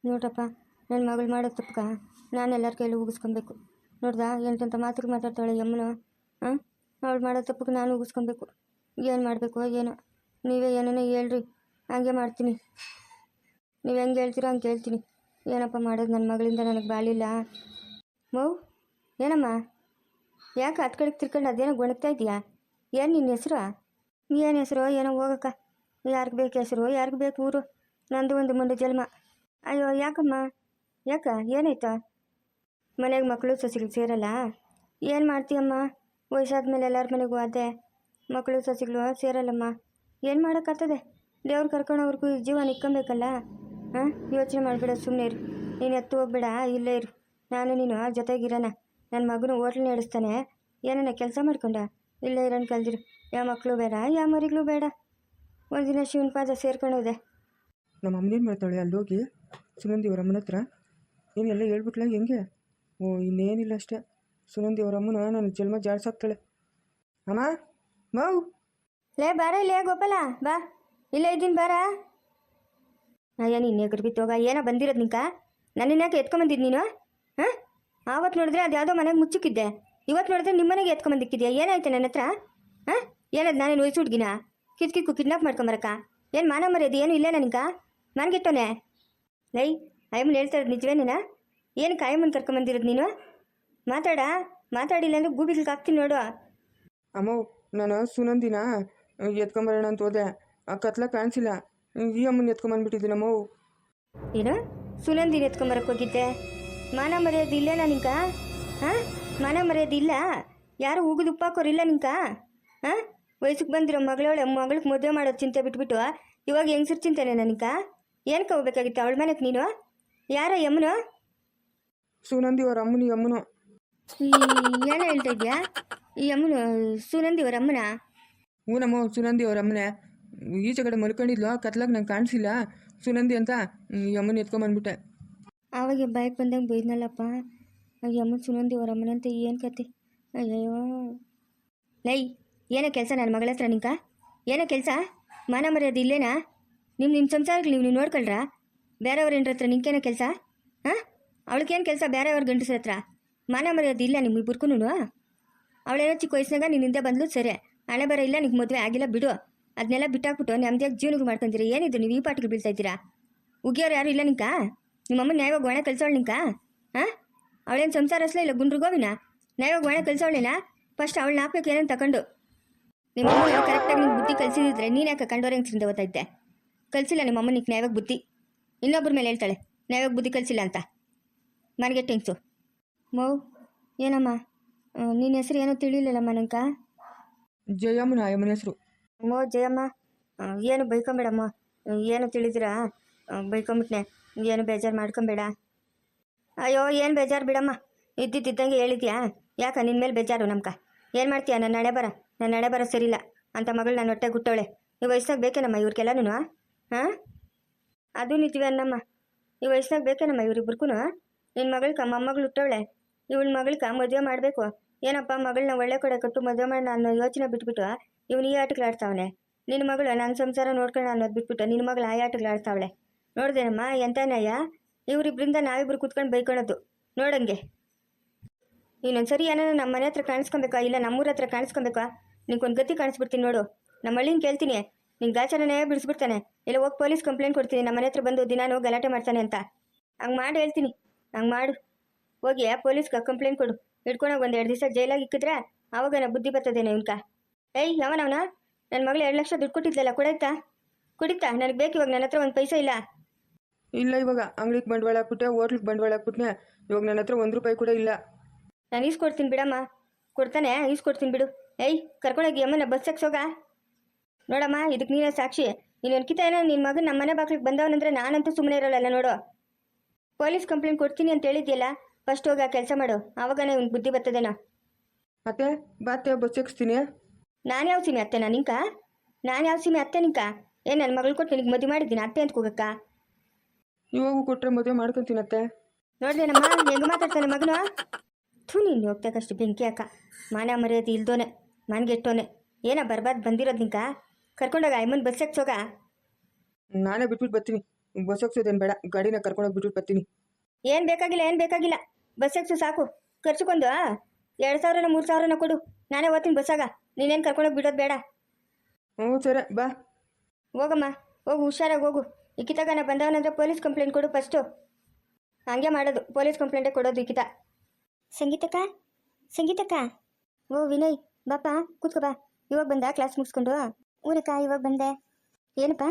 ನೋಡ್ರಪ್ಪ, ನನ್ನ ಮಗಳು ಮಾಡೋ ತಪ್ಪಕ ನಾನು ಎಲ್ಲರ ಕೈಲೂ ಉಗಿಸ್ಕೊಬೇಕು. ನೋಡ್ದಾ ಎಂತೆಂಥ ಮಾತುಗಳು ಮಾತಾಡ್ತಾಳೆ ಯಮ್ಮನು. ಹಾಂ, ಅವಳು ಮಾಡೋ ತಪ್ಪಕ್ಕೆ ನಾನು ಉಗಿಸ್ಕೊಬೇಕು. ಏನು ಮಾಡಬೇಕು ಏನೋ, ನೀವೇ ಏನೇನೋ ಹೇಳ್ರಿ, ಹಂಗೆ ಮಾಡ್ತೀನಿ. ನೀವು ಹೆಂಗೆ ಹೇಳ್ತೀರೋ ಹಂಗೆ ಕೇಳ್ತೀನಿ. ಏನಪ್ಪ ಮಾಡೋದು, ನನ್ನ ಮಗಳಿಂದ ನನಗೆ ಬಾಳಿಲ್ಲ. ಮೌ, ಏನಮ್ಮ, ಯಾಕೆ ಹತ್ತು ಕಡೆಗೆ ತಿರ್ಕೊಂಡು ಅದೇನೋ ಗೊಣಗ್ತಾ ಇದೆಯಾ? ಏನು ನಿನ್ನ ಹೆಸರು? ಏನು ಹೆಸರು ಏನೋ ಹೋಗಕ್ಕ. ಯಾರಿಗೆ ಬೇಕು ಹೆಸರು, ಯಾರಿಗೆ ಬೇಕು ಊರು? ನಂದು ಒಂದು ಮುಂದೆ ಜನ್ಮ. ಅಯ್ಯೋ ಯಾಕಮ್ಮ, ಯಾಕ ಏನಾಯ್ತಾ? ಮನೆಗೆ ಮಕ್ಕಳು ಸೊಸೆಗಳು ಸೇರಲ್ಲ? ಏನು ಮಾಡ್ತೀಯಮ್ಮ, ವಯಸ್ಸಾದ ಮೇಲೆ ಎಲ್ಲರ ಮನೆಗೂ ಅದೇ ಮಕ್ಕಳು ಸೊಸೆಗಳು ಸೇರಲ್ಲಮ್ಮ. ಏನು ಮಾಡೋಕ್ಕಾಗ್ತದೆ? ದೇವ್ರು ಕರ್ಕೊಂಡವ್ರಿಗೂ ಜೀವ ನಿಕ್ಕೊಬೇಕಲ್ಲ. ಹಾಂ, ಯೋಚನೆ ಮಾಡಿಬಿಡ, ಸುಮ್ಮನೆ ಇರು. ನೀನು ಎತ್ತು ಹೋಗ್ಬೇಡ, ಇಲ್ಲೇ ಇರು. ನಾನು ನೀನು ಜೊತೆಗಿರೋಣ. ನನ್ನ ಮಗನು ಹೋಟ್ಲು ನಡೆಸ್ತಾನೆ, ಏನನ್ನ ಕೆಲಸ ಮಾಡ್ಕೊಂಡ ಇಲ್ಲೇ ಇರೋಣ ಕಲ್ದಿರು. ಯಾವ ಮಕ್ಕಳು ಬೇಡ, ಯಾವ ಮರಿಗಳು ಬೇಡ. ಒಂದಿನ ಶಿವನ ಪಾದ ಸೇರ್ಕೊಂಡೋದೆ. ನಮ್ಮ ಅಮ್ಮನೇನು ಮಾಡ್ತಾಳೆ ಅಲ್ಲಿ ಹೋಗಿ ಸುನಂದಿ ಅವ್ರ ಅಮ್ಮನ ಹತ್ರ? ಏನೆಲ್ಲ ಹೇಳ್ಬಿಟ್ಲ ಹೆಂಗೆ? ಓ, ಇನ್ನೇನಿಲ್ಲ ಅಷ್ಟೇ. ಸುನಂದಿ ಅವ್ರ ಅಮ್ಮನ ನನ್ನ ಜನ್ಮ ಜಾಡ್ಸಾಕ್ತಾಳೆ. ಅಮ್ಮ, ಮೌ, ಲೇ ಬಾರ ಇಲ್ಲೇ ಗೋಪಾಲ, ಬಾ ಇಲ್ಲೇ ಇದ್ದೀನಿ ಬಾರ. ಅಯ್ಯ ನೀನು ಎಗರ್ ಬಿತ್ತೋಗ, ಏನೋ ಬಂದಿರೋದು ನಿಂಕ? ನನ್ನನ್ಯಾಕೆ ಎತ್ಕೊಂಬಂದಿದ್ದು ನೀನು? ಹಾಂ, ಆವತ್ತು ನೋಡಿದ್ರೆ ಅದು ಯಾವುದೋ ಮನೆಗೆ ಮುಚ್ಚಿಕ್ಕಿದ್ದೆ, ಇವತ್ತು ನೋಡಿದ್ರೆ ನಿಮ್ಮ ಮನೆಗೆ ಎತ್ಕೊಂಬಂದಿಕ್ಕಿದ್ಯಾ? ಏನಾಯ್ತು ನನ್ನ ಹತ್ರ? ಹಾಂ, ಏನದು ನಾನೇನು ವಯಸ್ಸು ಹುಡ್ಗಿನ ಕಿತ್ಕಿಕ್ಕು ಕಿಡ್ನಾಪ್ ಮಾಡ್ಕೊಂಬರಕ್ಕ? ಏನು ಮಾನ ಮರ್ಯಾದೆ ಏನು ಇಲ್ಲ ನನಗೆ? ಮನ್ಗಿಟ್ಟೋನೆ ಲೈ, ಅಯ್ಯಮ್ಮನ ಹೇಳ್ತಾ ಇರೋದು ನಿಜವೇನೇನಾ? ಏನಕ್ಕೆ ಅಯ್ಯಮ್ಮನ ಕರ್ಕೊಂಬಂದಿರೋದು ನೀನು? ಮಾತಾಡಿಲ್ಲ ಅಂದರೆ ಗೂಬಿಗ್ಲಿಗೆ ಹಾಕ್ತೀನಿ ನೋಡು. ಅಮ್ಮ, ನಾನು ಸುನಂದಿನ ಎತ್ಕೊಂಬರೋಣ ಅಂತ ಹೋದೆ, ಆ ಕತ್ಲ ಕಾಣಿಸಿಲ್ಲ, ಈ ಅಮ್ಮನ ಎತ್ಕೊಂಬಂದ್ಬಿಟ್ಟಿದ್ದೀನಮ್ಮ. ಏನು ಸುನಂದಿನ ಎತ್ಕೊಂಬರಕ್ಕೆ ಹೋಗಿದ್ದೆ? ಮಾನ ಮರ್ಯಾದೆ ಇಲ್ಲೇನಾ ನಿಂಕ? ಹಾಂ, ಮಾನ ಮರ್ಯಾದೆ ಇಲ್ಲ? ಯಾರು ಉಗಿದು ಉಪ್ಪಾಕೋರಿಲ್ಲ ನಿಂಕ? ಹಾಂ, ವಯಸ್ಸಿಗೆ ಬಂದಿರೋ ಮಗಳಿಗೆ ಮದುವೆ ಮಾಡೋದು ಚಿಂತೆ ಬಿಟ್ಬಿಟ್ಟು ಇವಾಗ ಹೆಂಗಸರು ಚಿಂತೆನೆ ನನಗೆ? ಏನಕ್ಕೆ ಹೋಗ್ಬೇಕಾಗಿತ್ತು ಅವಳ ಮನೆಗೆ ನೀನು? ಯಾರ ಯಮ್ಮನು? ಸುನಂದಿ ಅವ್ರ ಅಮ್ಮನಿ ಅಮ್ಮನು. ಏನು ಹೇಳ್ತಾ ಇದೆಯಾ? ಈ ಅಮ್ಮನು ಸುನಂದಿ ಅವ್ರ ಅಮ್ಮನ? ಹ್ಞೂನಮ್ಮ, ಸುನಂದಿ ಅವ್ರ ಅಮ್ಮನೆ. ಈಚೆ ಕಡೆ ಮಲ್ಕೊಂಡಿದ್ಲು, ಕತ್ಲಾಗ ನಂಗೆ ಕಾಣಿಸಿಲ್ಲ ಸುನಂದಿ ಅಂತ ಈ ಅಮ್ಮನ ಎತ್ಕೊಂಬಂದ್ಬಿಟ್ಟೆ. ಆವಾಗ ಬೈಕ್ ಬಂದಂಗೆ ಬೈದ್ನಲ್ಲಪ್ಪ, ಈ ಅಮ್ಮನ ಸುನಂದಿ ಅವ್ರ ಅಮ್ಮನಂತೆ. ಏನು ಕತೆ? ಅಯ್ಯಯ್ಯೋ ಲೈ, ಏನೋ ಕೆಲಸ ನನ್ನ ಮಗಳ ಹತ್ರ ನಿಂಕ? ಏನೋ ಕೆಲಸ? ಮಾನ ಮರ್ಯಾದೆ ಇಲ್ಲೇನಾ? ನಿಮ್ಮ ಸಂಸಾರಕ್ಕೆ ನೀವು ನೋಡ್ಕೊಳ್ರಾ? ಬೇರೆಯವ್ರ ಹೆಂಡ್ರ ಹತ್ರ ನಿಂಕೇನೋ ಕೆಲಸ? ಹಾಂ, ಅವಳಿಗೇನು ಕೆಲಸ ಬೇರೆಯವ್ರ ಗಂಡಸ್ರ ಹತ್ರ? ಮಾನ ಮರ್ಯಾದೆ ಇಲ್ಲ ನಿಮ್ಮಿಬ್ಬರ್ಗೂ? ಅವಳೇನೋ ಚಿಕ್ಕ ವಯಸ್ಸಿನಾಗ ನಿನ್ನ ಹಿಂದೆ ಬಂದ್ಲು, ಸರಿ, ಹಣೆ ಬರ ಇಲ್ಲ, ನಿಂಗೆ ಮದುವೆ ಆಗಿಲ್ಲ ಬಿಡು. ಅದನ್ನೆಲ್ಲ ಬಿಟ್ಟಾಕ್ಬಿಟ್ಟು ನೆಮ್ಮದಿಯಾಗಿ ಜೀವನಕ್ಕೆ ಮಾಡ್ಕೊಂತೀರಿ. ಏನಿದ್ರು ನೀವು ಈ ಪಾಟಿಗೆ ಬೀಳ್ತಾ ಇದ್ದೀರಾ? ಉಗಿಯೋರು ಯಾರು ಇಲ್ಲ ನಿಂಕ? ನಿಮ್ಮಮ್ಮ ನ್ಯಾಯವಾಗಿ ಒಣ ಕಲ್ಸೋಳು ನಿಂಕ? ಹಾಂ, ಅವಳೇನು ಸಂಸಾರ ಅಸಲ ಇಲ್ಲ ಗುಂಡ್ರಿಗೋವಿನ? ನ್ಯಾಯವಾಗಿ ಒಣ ಕಲ್ಸೋಳಿನ? ಫಸ್ಟ್ ಅವಳನ್ನ ಹಾಕ್ಬೇಕು ಏನಂತ ತಗೊಂಡು. ನಿಮ್ಮಮ್ಮ ಕರೆಕ್ಟಾಗಿ ನಿಂಗೆ ಬುದ್ಧಿ ಕಲಿಸಿದ್ರೆ ನೀನು ಯಾಕೆ ಕಂಡೋರೆ ಹೆಂಗ್ಸ್ರಿಂದ ಓದ್ತಾಯಿದ್ದೆ? ಕಲಿಸಿಲ್ಲ ನಿಮ್ಮಮ್ಮ ನಿಂಗೆ ನ್ಯಾಯವಾಗಿ ಬುದ್ಧಿ. ಇನ್ನೊಬ್ಬರ ಮೇಲೆ ಹೇಳ್ತಾಳೆ ನ್ಯಾಯವಾಗಿ ಬುದ್ಧಿ ಕಲಿಸಿಲ್ಲ ಅಂತ. ಮನೆಗೆ ಟೆಂಗ್ಸು. ಮೌ, ಏನಮ್ಮ ನಿನ್ನ ಹೆಸರು ಏನೋ ತಿಳಿಲಿಲ್ಲಮ್ಮ ನಂಕ? ಜಯಮ್ಮನ ಅಮ್ಮನ ಹೆಸರು. ಮೋ ಜಯಮ್ಮ, ಏನು ಬೈಕೊಂಬೇಡಮ್ಮ. ಏನು ತಿಳಿದಿರಾ? ಬೈಕೊಂಬಿಟ್ನೆ, ಏನು ಬೇಜಾರು ಮಾಡ್ಕೊಂಬೇಡ. ಅಯ್ಯೋ ಏನು ಬೇಜಾರು ಬಿಡಮ್ಮ, ಇದ್ದಿದ್ದಂಗೆ ಹೇಳಿದ್ಯಾ? ಯಾಕೆ ನಿನ್ನ ಮೇಲೆ ಬೇಜಾರು ನಮ್ಕ? ಏನು ಮಾಡ್ತೀಯ? ನನ್ನ ಹಣೆ ಬರ ಸರಿಯಿಲ್ಲ ಅಂತ ಮಗಳು ನನ್ನ ಹೊಟ್ಟೆ ಗುಟ್ಟವಳೆ. ಈ ವಯಸ್ಸಾಗ ಬೇಕೇನಮ್ಮ ಇವ್ರಿಗೆಲ್ಲನೂ? ಹಾಂ, ಅದು ನಿಂತೀವಿ ಅನ್ನಮ್ಮ. ಈ ವಯಸ್ಸಾಗ ಬೇಕೇನಮ್ಮ ಇವ್ರಿಬ್ರಿಗೂ? ನಿನ್ನ ಮಗಳ್ಕ ಮೊಮ್ಮಗಳು ಹುಟ್ಟವಳೆ, ಇವಳ ಮಗಳ್ಕ ಮದುವೆ ಮಾಡಬೇಕು. ಏನಪ್ಪ ಮಗಳನ್ನ ಒಳ್ಳೆ ಕಡೆ ಕೊಟ್ಟು ಮದುವೆ ಮಾಡಿ ನಾನು ಯೋಚನೆ ಬಿಟ್ಬಿಟ್ಟು ಇವನು ಈ ಆಟಗಳು ಆಡ್ತಾವನೆ. ನಿನ್ನ ಮಗಳು ನನ್ನ ಸಂಸಾರ ನೋಡ್ಕೊಂಡು ಅನ್ನೋದು ಬಿಟ್ಬಿಟ್ಟು ನಿನ್ನ ಮಗಳು ಆ ಆಟಗಳು ಆಡ್ತಾವಳೆ. ನೋಡ್ದೇನಮ್ಮ ಎಂತ ನ್ಯಾಯ? ಇವರಿಬ್ಬರಿಂದ ನಾವಿಬ್ರು ಕೂತ್ಕೊಂಡು ಬೈಕೊಳ್ಳೋದು ನೋಡಂಗೆ. ಇನ್ನೊಂದ್ಸರಿ ಏನಾರ ನಮ್ಮ ಮನೆ ಹತ್ರ ಕಾಣಿಸ್ಕೊಬೇಕಾ, ಇಲ್ಲ ನಮ್ಮೂರ ಹತ್ರ ಕಾಣಿಸ್ಕೊಬೇಕಾ? ನಿಂಗೊಂದು ಗತಿ ಕಾಣಿಸ್ಬಿಡ್ತೀನಿ ನೋಡು. ನಮ್ಮ ಹಳ್ಳಿನ ಕೇಳ್ತೀನಿ, ನಿಂಗೆ ಗಾಚಾರನೇ ಬಿಡಿಸ್ಬಿಡ್ತಾನೆ. ಇಲ್ಲ ಹೋಗಿ ಪೊಲೀಸ್ ಕಂಪ್ಲೇಂಟ್ ಕೊಡ್ತೀನಿ, ನಮ್ಮ ಮನೆ ಹತ್ರ ಬಂದು ದಿನಾನು ಗಲಾಟೆ ಮಾಡ್ತಾನೆ ಅಂತ. ಹಂಗೆ ಮಾಡಿ ಹೇಳ್ತೀನಿ, ಹಂಗೆ ಮಾಡು. ಹೋಗಿ ಪೊಲೀಸ್ಗೆ ಕಂಪ್ಲೇಂಟ್ ಕೊಡು. ಹಿಡ್ಕೊಂಡೋಗಿ 1-2 ದಿವಸ ಜೈಲಾಗಿ ಇಕ್ಕಿದ್ರೆ ಆವಾಗ ನಾ ಬುದ್ಧಿ ಬರ್ತದೇನೋ ಇವನ್ಕ. ಏಯ್ ಯಾವನವನ? ನನ್ನ ಮಗಳು 2 ಲಕ್ಷ ದುಡ್ಡು ಕೊಟ್ಟಿದ್ದಲ್ಲ, ಕುಡಿತಾ? ನನಗೆ ಬೇಕು ಇವಾಗ. ನನ್ನ ಹತ್ರ ಒಂದು ಪೈಸೆ ಇಲ್ಲ. ಇವಾಗ ಅಂಗಡಿಗೆ ಬಂಡವಾಳ ಹಾಕ್ಬಿಟ್ಟೆ, ಹೋಟ್ಲಿಗೆ ಬಂಡವಾಳ ಹಾಕ್ಬಿಟ್ನೆ. ಇವಾಗ ನನ್ನ ಹತ್ರ 1 ರೂಪಾಯಿ ಕೂಡ ಇಲ್ಲ. ನಾನು ಈಸ್ಕೊಡ್ತೀನಿ ಬಿಡಮ್ಮ. ಕೊಡ್ತಾನೆ, ಈಸ್ಕೊಡ್ತೀನಿ ಬಿಡು. ಏಯ್ ಕರ್ಕೊಂಡೋಗಿ ಅಮ್ಮನ ಬಸ್ ಹೋಗ. ನೋಡಮ್ಮ, ಇದಕ್ಕೆ ನೀನೇ ಸಾಕ್ಷಿ. ನೀನು ಅನ್ಕಿತ ಏನೋ ನಿನ್ನ ಮಗನ ನಮ್ಮ ಮನೆ ಬಾಗಿಲಿಗೆ ಬಂದವನಂದ್ರೆ ನಾನಂತೂ ಸುಮ್ಮನೆ ಇರೋಲ್ಲ ನೋಡು. ಪೊಲೀಸ್ ಕಂಪ್ಲೇಂಟ್ ಕೊಡ್ತೀನಿ ಅಂತ ಹೇಳಿದ್ಯಲ್ಲ, ಫಸ್ಟ್ ಹೋಗಿ ಆ ಕೆಲಸ ಮಾಡು, ಆವಾಗನೇ ಇವ್ನು ಬುದ್ಧಿ ಬರ್ತದೇನೋ. ಮತ್ತೆ ಬಾತೆ ಬಸ್ ಎಕ್ಸ್ತೀನಿ. ನಾನು ಯಾವ ಸೀಮೆ ಅತ್ತೆ ನಿಂಕ? ಏನು ನನ್ನ ಮಗಳು ಕೊಟ್ಟು ನಿನಗೆ ಮದುವೆ ಮಾಡಿದ್ದೀನಿ ಅತ್ತೆ ಅಂತ ಕೂಗಕ್ಕ? ಇವಾಗೂ ಕೊಟ್ಟರೆ ಮದುವೆ ಮಾಡ್ಕೊತೀನತ್ತೆ. ನೋಡ್ದೇನಮ್ಮ ಹೆಂಗೆ ಮಾತಾಡ್ತಾನೆ ಮಗನು? ನೀನು ಹೋಗ್ತಕ್ಕಷ್ಟು ಬೆಂಕಿ ಅಕ್ಕ. ಮಾನ ಮರ್ಯಾದೆ ಇಲ್ದೋನೆ, ಮನ್ಗೆಟ್ಟೋನೆ. ಬರ್ಬಾರ್ದು ಬಂದಿರೋದು ನಿಂಕ? ಕರ್ಕೊಂಡೋಗ ಅಮ್ಮನ ಬಸ್ ಹೋಗ. ನಾನೇ ಬಿಟ್ಬಿಟ್ಟು ಬರ್ತೀನಿ. ಬಸ್ ಹೋಗ್ಸೋದೇನು ಬೇಡ, ಗಾಡಿನ ಕರ್ಕೊಂಡೋಗಿ ಬಿಟ್ಬಿಟ್ಟು ಬರ್ತೀನಿ. ಏನು ಬೇಕಾಗಿಲ್ಲ, ಏನು ಬೇಕಾಗಿಲ್ಲ. ಬಸ್ ಎಕ್ಸು ಸಾಕು. ಖರ್ಚುಕೊಂದು 2,000 3,000 ಕೊಡು, ನಾನೇ ಓದ್ತೀನಿ ಬಸ್ಸಾಗ. ನೀನೇನು ಕರ್ಕೊಂಡೋಗಿ ಬಿಡೋದು ಬೇಡ. ಹ್ಞೂ ಸರಿ ಬಾ. ಹೋಗಮ್ಮ, ಹೋಗು, ಹುಷಾರಾಗಿ ಹೋಗು. ಇಕ್ಕಿತಾಗ ಬಂದವನಂದ್ರೆ ಪೊಲೀಸ್ ಕಂಪ್ಲೇಂಟ್ ಕೊಡು ಫಸ್ಟು. ಹಂಗೆ ಮಾಡೋದು, ಪೊಲೀಸ್ ಕಂಪ್ಲೇಂಟೇ ಕೊಡೋದು ಇಕ್ಕಿತ. ಸಂಗೀತಕ್ಕ, ಸಂಗೀತಕ್ಕ. ಓ ವಿನಯ್, ಬಾಪ ಕೂತ್ಕೋ ಬಾ. ಇವಾಗ ಬಂದ ಕ್ಲಾಸ್ ಮುಗಿಸ್ಕೊಂಡು? ಊರಕ್ಕ, ಇವಾಗ ಬಂದೆ. ಏನಪ್ಪ?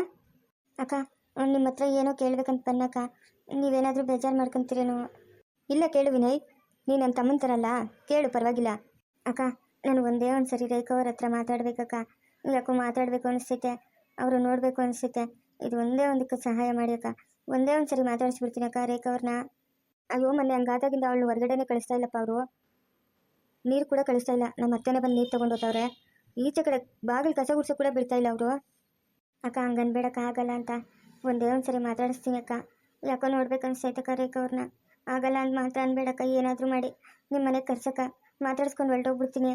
ಅಕ್ಕ, ನಿಮ್ಮ ಹತ್ರ ಏನೋ ಕೇಳ್ಬೇಕಂತ ಬನ್ನಕ್ಕ. ನೀವೇನಾದರೂ ಬೇಜಾರು ಮಾಡ್ಕೊತೀರೇನೋ? ಇಲ್ಲ ಕೇಳು ವಿನಯ್, ನೀನು ನನ್ನ ತಮ್ಮನ ಥರಲ್ಲ, ಕೇಳು ಪರವಾಗಿಲ್ಲ. ಅಕ್ಕ, ನಾನು ಒಂದೇ ಒಂದು ಸರಿ ರೇಖಾ ಅವ್ರ ಹತ್ರ ಮಾತಾಡ್ಬೇಕಕ್ಕ. ಯಾಕೋ ಮಾತಾಡಬೇಕು ಅನಿಸ್ತೈತೆ, ಅವರು ನೋಡಬೇಕು ಅನಿಸ್ತೈತೆ. ಇದು ಒಂದೇ ಒಂದಕ್ಕೆ ಸಹಾಯ ಮಾಡಿ ಅಕ್ಕ. ಒಂದೇ ಒಂದು ಸರಿ ಮಾತಾಡಿಸ್ಬಿಡ್ತೀನಿ ಅಕ್ಕ ರೇಖಾ ಅವ್ರನ್ನ. ಅಯ್ಯೋ, ಮೊನ್ನೆ ಹಂಗಾದಾಗಿಂದ ಅವಳು ಹೊರಗಡೆನೇ ಕಳಿಸ್ತಾ ಇಲ್ಲಪ್ಪ ಅವರು. ನೀರು ಕೂಡ ಕಳಿಸ್ತಾ ಇಲ್ಲ. ನಮ್ಮ ಅತ್ತೆನೇ ಬಂದು ನೀರು ತೊಗೊಂಡೋಗ್ತವ್ರೆ. ಈಚೆ ಕಡೆ ಬಾಗಿಲು ಕಸ ಗುಡ್ಸೋ ಕೂಡ ಬಿಡ್ತಾ ಇಲ್ಲ ಅವರು. ಅಕ್ಕ, ಹಂಗನ್ಬೇಡಕ್ಕ, ಆಗಲ್ಲ ಅಂತ. ಒಂದೇ ಒಂದು ಸರಿ ಮಾತಾಡಿಸ್ತೀನಿ ಅಕ್ಕ. ಯಾಕೋ ನೋಡ್ಬೇಕು ಅನಿಸ್ತೈತಕ್ಕ ರೇಖಾ ಅವ್ರನ್ನ. ಆಗಲ್ಲ ಅಂತ ಮಾತ್ರ ಅನ್ಬೇಡಕ್ಕ, ಏನಾದರೂ ಮಾಡಿ ನಿಮ್ಮ ಮನೆಗೆ ಕರ್ಸಕ್ಕ. ಮಾತಾಡಿಸ್ಕೊಂಡು ಹೊರಟೋಗ್ಬಿಡ್ತೀನಿ.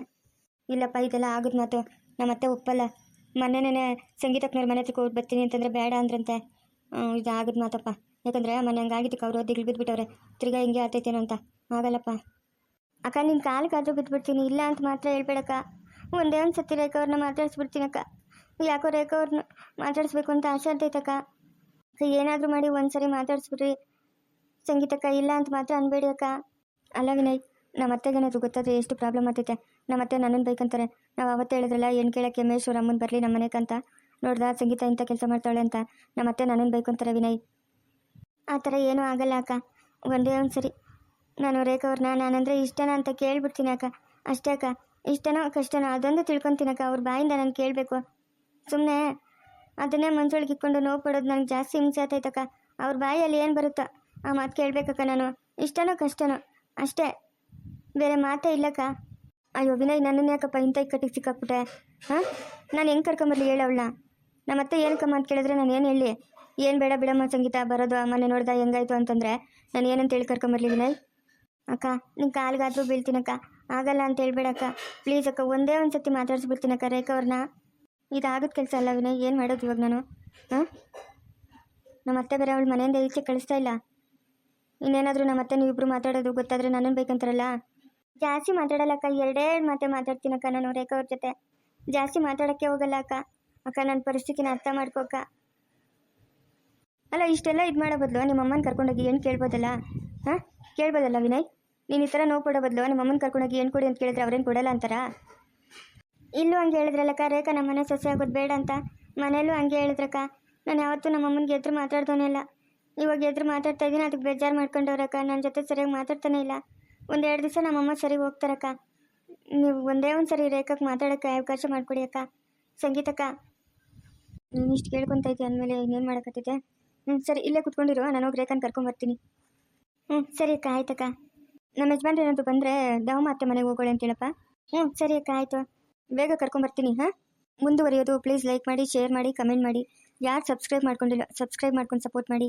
ಇಲ್ಲಪ್ಪ, ಇದೆಲ್ಲ ಆಗೋದು ಮಾತು. ನಮ್ಮ ಅತ್ತೆ ಒಪ್ಪಲ್ಲ. ಮೊನ್ನೆನೇ ಸಂಗೀತಕ್ಕನವ್ರ ಮನೆ ಹತ್ರಕ್ಕೆ ಹೋಗಿ ಬರ್ತೀನಿ ಅಂತಂದರೆ ಬೇಡ ಅಂದ್ರಂತೆ. ಇದು ಆಗೋದು ಮಾತಪ್ಪ. ಯಾಕಂದರೆ ಮೊನ್ನೆ ಹಂಗಾಗಿದ್ದಕ್ಕೆ ಅವರು ದಿಗ್ಲು ಬಿದ್ದುಬಿಟ್ಟವ್ರೆ. ತಿರ್ಗಾ ಹಿಂಗೆ ಆಗ್ತೈತೇನೋ ಅಂತ. ಆಗಲ್ಲಪ್ಪ. ಅಕ್ಕ, ನಿನ್ನ ಕಾಲಿಗಾದರೂ ಬಿದ್ದುಬಿಡ್ತೀನಿ, ಇಲ್ಲ ಅಂತ ಮಾತ್ರ ಹೇಳ್ಬೇಡಕ್ಕ. ಒಂದೇ ಒಂದು ಸತಿ ರೇಖಾ ಅವ್ರನ್ನ ಮಾತಾಡಿಸ್ಬಿಡ್ತೀನಕ್ಕ. ಯಾಕೋ ರೇಖಾ ಅವ್ರನ್ನ ಮಾತಾಡಿಸ್ಬೇಕು ಅಂತ ಆಸೆ ಆಗ್ತೈತಕ್ಕ. ಏನಾದರೂ ಮಾಡಿ ಒಂದು ಸರಿ ಮಾತಾಡಿಸ್ಬಿಡ್ರಿ ಸಂಗೀತಕ್ಕ, ಇಲ್ಲ ಅಂತ ಮಾತ್ರ ಅನ್ಬೇಡಿ ಅಕ್ಕ. ಅಲ್ಲ ವಿನಯ್, ನಮ್ಮ ಅತ್ತೆಗೇನಾದ್ರು ಗೊತ್ತಾದರೆ ಎಷ್ಟು ಪ್ರಾಬ್ಲಮ್ ಆಗ್ತೈತೆ. ನಮ್ಮ ಅತ್ತೆ ನನ್ನನ್ನು ಬೈಕಂತಾರೆ. ನಾವು ಅವತ್ತು ಹೇಳಿದ್ರಲ್ಲ, ಏನು ಕೇಳೋಕ್ಕೆ ಮೇಶ್ವರ ಅಮ್ಮನ ಬರಲಿ ನಮ್ಮ ಮನೆಗಂತ. ನೋಡ್ದ ಸಂಗೀತ ಇಂಥ ಕೆಲಸ ಮಾಡ್ತಾಳೆ ಅಂತ. ನಮ್ಮ ಅತ್ತೆ ನನ್ನನ್ನು ಬೈಕೊಂತಾರೆ ವಿನಯ್. ಆ ಥರ ಏನೂ ಆಗಲ್ಲ ಅಕ್ಕ. ಒಂದೇ ಒಂದು ಸರಿ ನಾನು ರೇಖಾ ಅವ್ರನ್ನ ನಾನಂದರೆ ಇಷ್ಟನಾ ಅಂತ ಕೇಳ್ಬಿಡ್ತೀನಿ ಅಕ್ಕ. ಅಷ್ಟೇ ಅಕ್ಕ. ಇಷ್ಟನೋ ಕಷ್ಟನೋ ಅದೊಂದು ತಿಳ್ಕೊತೀನಕ್ಕ. ಅವ್ರ ಬಾಯಿಂದ ನಾನು ಕೇಳಬೇಕು. ಸುಮ್ಮನೆ ಅದನ್ನೇ ಮನ್ಸೊಳಗೆ ಇಟ್ಕೊಂಡು ನೋವು ಪಡೋದು ನನಗೆ ಜಾಸ್ತಿ ಹಿಂಸೆ ಆಗ್ತೈತಕ್ಕ. ಅವ್ರ ಬಾಯಲ್ಲಿ ಏನು ಬರುತ್ತೋ ಆ ಮಾತು ಕೇಳಬೇಕಕ್ಕ ನಾನು. ಇಷ್ಟನೋ ಕಷ್ಟನೋ ಅಷ್ಟೇ, ಬೇರೆ ಮಾತೇ ಇಲ್ಲಕ್ಕ. ಅಯ್ಯೋ ವಿನಯ್, ನನ್ನನ್ನು ಯಾಕಪ್ಪ ಇಂಥ ಇಕ್ಕಟ್ಟಿಗೆ ಸಿಕ್ಕಾಕ್ಬಿಟ್ಟೆ? ಹಾಂ, ನಾನು ಹೆಂಗೆ ಕರ್ಕೊಂಬರ್ಲಿ ಹೇಳವಳನ್ನ? ನಮ್ಮತ್ತೆ ಏನಕ್ಕಮ್ಮ ಅಂತ ಕೇಳಿದ್ರೆ ನಾನು ಏನು ಹೇಳಿ? ಏನು ಬೇಡ ಬಿಡಮ್ಮ ಸಂಗೀತ, ಬರೋದು ಮನೆ ನೋಡ್ದ ಹೆಂಗಾಯ್ತು ಅಂತಂದರೆ ನಾನು ಏನಂತ ಹೇಳಿ ಕರ್ಕೊಂಬರ್ಲಿ ವಿನಯ್? ಅಕ್ಕ, ನಿನ್ನ ಕಾಲಿಗಾದರೂ ಬೀಳ್ತೀನಕ್ಕ. ಆಗಲ್ಲ ಅಂತ ಹೇಳ್ಬೇಡಕ್ಕ ಪ್ಲೀಸ್ ಅಕ್ಕ. ಒಂದೇ ಒಂದು ಸತಿ ಮಾತಾಡಿಸ್ಬಿಡ್ತೀನಕ್ಕ ರೇಖಾ ಅವ್ರನ್ನ. ಇದಾಗೋದು ಕೆಲಸ ಅಲ್ಲ ವಿನಯ್, ಏನು ಮಾಡೋದು ಇವಾಗ ನಾನು? ಹಾಂ, ನಮ್ಮ ಅತ್ತೆ ಬೇರೆ ಅವಳು ಮನೆಯಿಂದ ಈಚೆ ಕಳಿಸ್ತಾ ಇಲ್ಲ. ಇನ್ನೇನಾದರೂ ನಮ್ಮ ಅತ್ತೆ ನೀವಿಬ್ಬರು ಮಾತಾಡೋದು ಗೊತ್ತಾದರೆ ನನ್ನನ್ನು ಬೇಕಂತಾರಲ್ಲ. ಜಾಸ್ತಿ ಮಾತಾಡಲ್ಲಕ್ಕ, ಎರಡೇ ಮಾತೇ ಮಾತಾಡ್ತೀನಕ್ಕ ನಾನು ರೇಖಾ ಅವ್ರ ಜೊತೆ. ಜಾಸ್ತಿ ಮಾತಾಡೋಕ್ಕೆ ಹೋಗಲ್ಲ ಅಕ್ಕ. ಅಕ್ಕ, ನನ್ನ ಪರಿಸ್ಥಿತಿನ ಅರ್ಥ ಮಾಡ್ಕೋಕ್ಕ. ಅಲ್ಲ, ಇಷ್ಟೆಲ್ಲ ಇದು ಮಾಡೋ ಬದಲು ನಿಮ್ಮ ಅಮ್ಮನ ಕರ್ಕೊಂಡೋಗಿ ಏನು ಕೇಳ್ಬೋದಲ್ಲ? ಹಾಂ, ಕೇಳ್ಬೋದಲ್ಲ ವಿನಯ್? ನೀನು ಈ ಥರ ನೋವು ಪಡೋ ಬದಲು ನಿಮ್ಮ ಅಮ್ಮನ ಕರ್ಕೊಂಡೋಗಿ ಏನು ಕೊಡಿ ಅಂತ ಕೇಳಿದ್ರೆ ಅವ್ರೇನು ಕೊಡಲ್ಲ ಅಂತಾರ? ಇಲ್ಲೂ ಹಂಗೆ ಹೇಳಿದ್ರಲ್ಲಕ್ಕ ರೇಖಾ ನಮ್ಮ ಮನೆ ಸೊಸೆ ಆಗೋದು ಬೇಡ ಅಂತ. ಮನೇಲೂ ಹಂಗೆ ಹೇಳಿದ್ರಕ್ಕ. ನಾನು ಯಾವತ್ತೂ ನಮ್ಮ ಅಮ್ಮನಿಗೆ ಎದುರು ಮಾತಾಡ್ದೋನೇ ಇಲ್ಲ. ಇವಾಗ ಎದುರು ಮಾತಾಡ್ತಾ ಇದ್ದೀನಿ, ಅದಕ್ಕೆ ಬೇಜಾರು ಮಾಡ್ಕೊಂಡವ್ರಕ್ಕ. ನನ್ನ ಜೊತೆ ಸರಿಯಾಗಿ ಮಾತಾಡ್ತಾನೆ ಇಲ್ಲ. 1-2 ದಿವಸ ನಮ್ಮಮ್ಮ ಸರಿ ಹೋಗ್ತಾರಕ್ಕ. ನೀವು ಒಂದೇ ಒಂದು ಸರಿ ರೇಖಾಕ್ಕೆ ಮಾತಾಡೋಕ್ಕೆ ಅವಕಾಶ ಮಾಡಿಕೊಡಿ ಅಕ್ಕ. ಸಂಗೀತಕ್ಕ, ನೀನು ಇಷ್ಟು ಕೇಳ್ಕೊತಾ ಇದ್ದೆ ಅಂದಮೇಲೆ ಇನ್ನೇನು ಮಾಡೋಕ್ಕತ್ತೈತೆ? ಸರಿ, ಇಲ್ಲೇ ಕುತ್ಕೊಂಡಿರು, ನಾನು ಹೋಗಿ ರೇಖಾನ ಕರ್ಕೊಂಬರ್ತೀನಿ. ಸರಿ ಅಕ್ಕ, ಆಯ್ತಕ್ಕ. ನಮ್ಮ ಯಜಮಾನ್ರು ಏನಾದರೂ ಬಂದರೆ ದವಮ್ಮ ಅತ್ತೆ ಮನೆಗೆ ಹೋಗೋಳೆ ಅಂತೇಳಪ್ಪ. ಸರಿ ಅಕ್ಕ, ಆಯಿತು. ಬೇಗ ಕರ್ಕೊಂಬರ್ತೀನಿ. ಹಾಂ, ಮುಂದುವರಿಯೋದು ಪ್ಲೀಸ್ ಲೈಕ್ ಮಾಡಿ, ಶೇರ್ ಮಾಡಿ, ಕಮೆಂಟ್ ಮಾಡಿ. ಯಾರು ಸಬ್ಸ್ಕ್ರೈಬ್ ಮಾಡ್ಕೊಂಡಿಲ್ಲ ಸಬ್ಸ್ಕ್ರೈಬ್ ಮಾಡ್ಕೊಂಡು ಸಪೋರ್ಟ್ ಮಾಡಿ.